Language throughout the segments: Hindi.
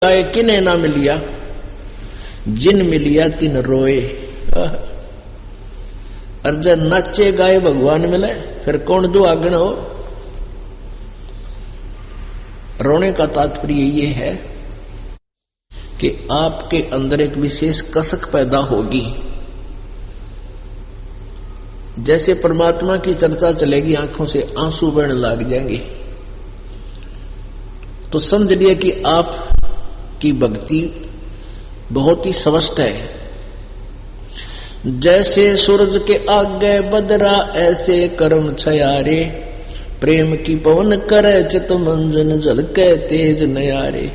गाय किने ना मिलिया, जिन मिलिया तिन रोए। और जब नाचे गाय भगवान मिले फिर कौन दो आगण हो। रोने का तात्पर्य ये है कि आपके अंदर एक विशेष कसक पैदा होगी। जैसे परमात्मा की चर्चा चलेगी, आंखों से आंसू बहने लग जाएंगे, तो समझ लिया कि आप की भक्ति बहुत ही स्वस्थ है। जैसे सूरज के आगे बदरा ऐसे कर्म छयारे, प्रेम की पवन करे चित मंजन झलके तेज नयारे।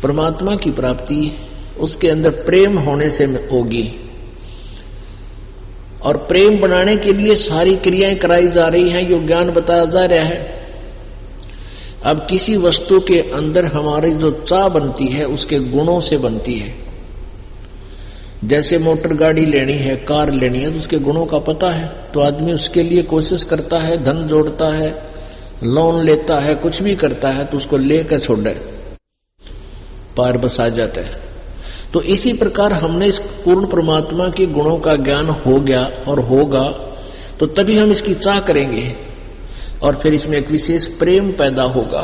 परमात्मा की प्राप्ति उसके अंदर प्रेम होने से होगी, और प्रेम बनाने के लिए सारी क्रियाएं कराई जा रही हैं, यो ज्ञान बताया जा रहा है। अब किसी वस्तु के अंदर हमारी जो चाह बनती है उसके गुणों से बनती है। जैसे मोटर गाड़ी लेनी है, कार लेनी है, तो उसके गुणों का पता है, तो आदमी उसके लिए कोशिश करता है, धन जोड़ता है, लोन लेता है, कुछ भी करता है, तो उसको लेकर छोड़े पार बसा जाता है। तो इसी प्रकार हमने इस पूर्ण परमात्मा के गुणों का ज्ञान हो गया और होगा, तो तभी हम इसकी चाह करेंगे और फिर इसमें एक विशेष प्रेम पैदा होगा।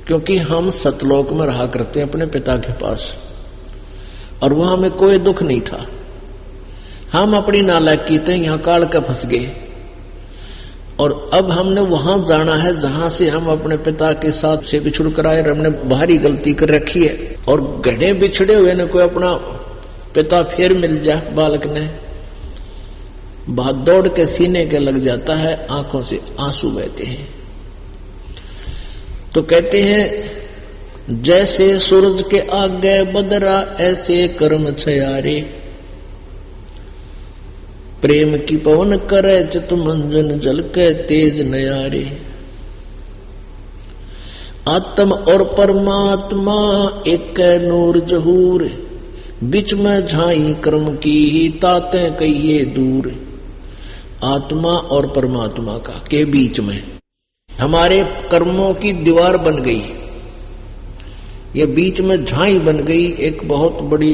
क्योंकि हम सतलोक में रहा करते हैं अपने पिता के पास, और वहां हमें कोई दुख नहीं था। हम अपनी नालायकी से यहां काल का फंस गए, और अब हमने वहां जाना है जहां से हम अपने पिता के साथ से बिछुड़ कर आए, हमने भारी गलती कर रखी है। और घने बिछड़े हुए ने कोई अपना पिता फिर मिल जाए, बालक ने बहुत दौड़ के सीने के लग जाता है, आंखों से आंसू बहते हैं। तो कहते हैं जैसे सूरज के आगे बदरा ऐसे कर्म छयारे, प्रेम की पवन करे चित मंजन झलके तेज नयारे। आत्म और परमात्मा एक नूर जहूर, बीच में झाई कर्म की ही ताते कहिए दूर। आत्मा और परमात्मा का के बीच में हमारे कर्मों की दीवार बन गई, ये बीच में झाई बन गई, एक बहुत बड़ी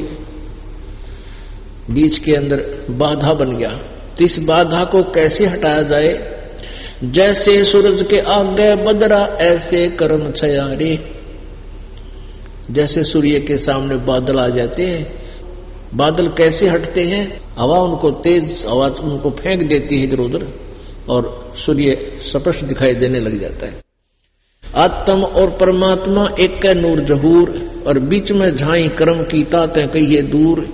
बीच के अंदर बाधा बन गया। तो इस बाधा को कैसे हटाया जाए? जैसे सूरज के आगे बदरा ऐसे कर्म छयारे। जैसे सूर्य के सामने बादल आ जाते हैं, बादल कैसे हटते हैं? हवा उनको तेज आवाज उनको फेंक देती है इधर उधर, और सूर्य स्पष्ट दिखाई देने लग जाता है। आत्म और परमात्मा एक का नूर जहूर, और बीच में झाई कर्म की ताते कहिए दूर।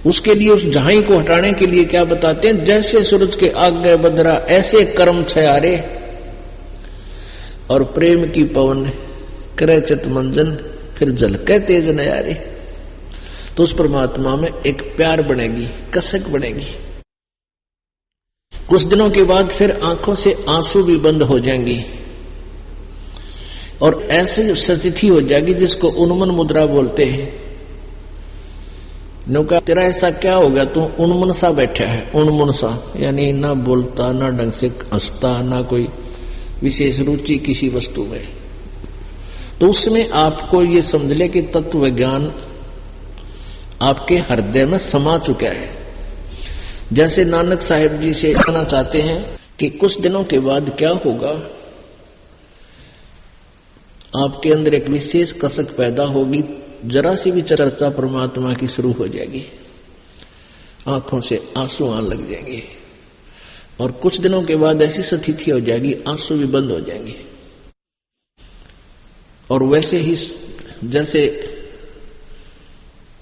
उसके लिए उस झाई को हटाने के लिए क्या बताते हैं? जैसे सूरज के आगे बदरा ऐसे कर्म छयारे, और प्रेम की पवन करे चित मंजन फिर झलके तेज नयारे। तो उस परमात्मा में एक प्यार बनेगी, कसक बनेगी। कुछ दिनों के बाद फिर आंखों से आंसू भी बंद हो जाएंगी, और ऐसी स्थिति हो जाएगी जिसको उन्मन मुद्रा बोलते हैं। नौका तेरा ऐसा क्या हो गया, तू उन्मन सा बैठा है, उन्मन सा यानी ना बोलता, ना ढंग से हंसता, ना कोई विशेष रुचि किसी वस्तु में। तो उसमें आपको ये समझ ले कि तत्व ज्ञान आपके हृदय में समा चुका है। जैसे नानक साहिब जी से कहना चाहते हैं कि कुछ दिनों के बाद क्या होगा, आपके अंदर एक विशेष कसक पैदा होगी, जरा सी भी चर्चा परमात्मा की शुरू हो जाएगी, आंखों से आंसू आने लग जाएंगे, और कुछ दिनों के बाद ऐसी स्थिति हो जाएगी आंसू भी बंद हो जाएंगे। और वैसे ही जैसे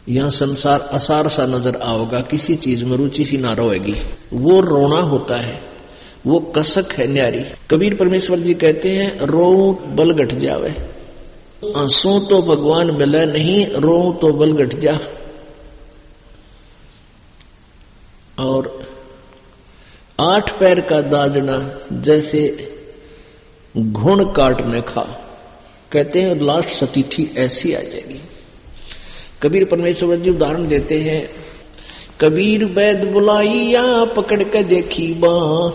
यहां संसार असार सा नजर आओगा, किसी चीज में रुचि सी ना रहेगी, वो रोना होता है, वो कसक है न्यारी। कबीर परमेश्वर जी कहते हैं रो बल घट जावे, आंसू तो भगवान मिले नहीं, रो तो बल घट जा। और 8 पैर का दाजना जैसे घुण काटने खा, कहते हैं लास्ट स्थिति ऐसी आ जाएगी। कबीर परमेश्वर जी उदाहरण देते हैं, कबीर वैद बुलाइया पकड़ के देखी बाँ,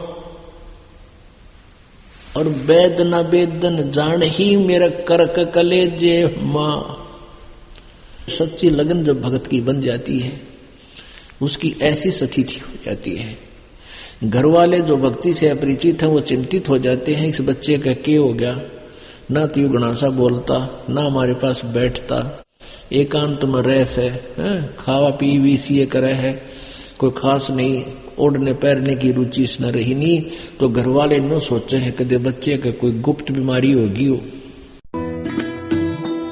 और वेदना वेदन जान ही मेरा करक कलेजे माँ। सच्ची लगन जब भगत की बन जाती है उसकी ऐसी स्थिति हो जाती है, घर वाले जो भक्ति से अपरिचित हैं वो चिंतित हो जाते हैं, इस बच्चे का क्या हो गया, ना तो गणासा बोलता, ना हमारे पास बैठता, एकांत में रहस है, खावा पी भी सीए करे है, कोई खास नहीं, ओढ़ने पैरने की रुचि न रही नहीं। तो घर वाले न सोचे हैं कदे बच्चे का कोई गुप्त बीमारी होगी हो।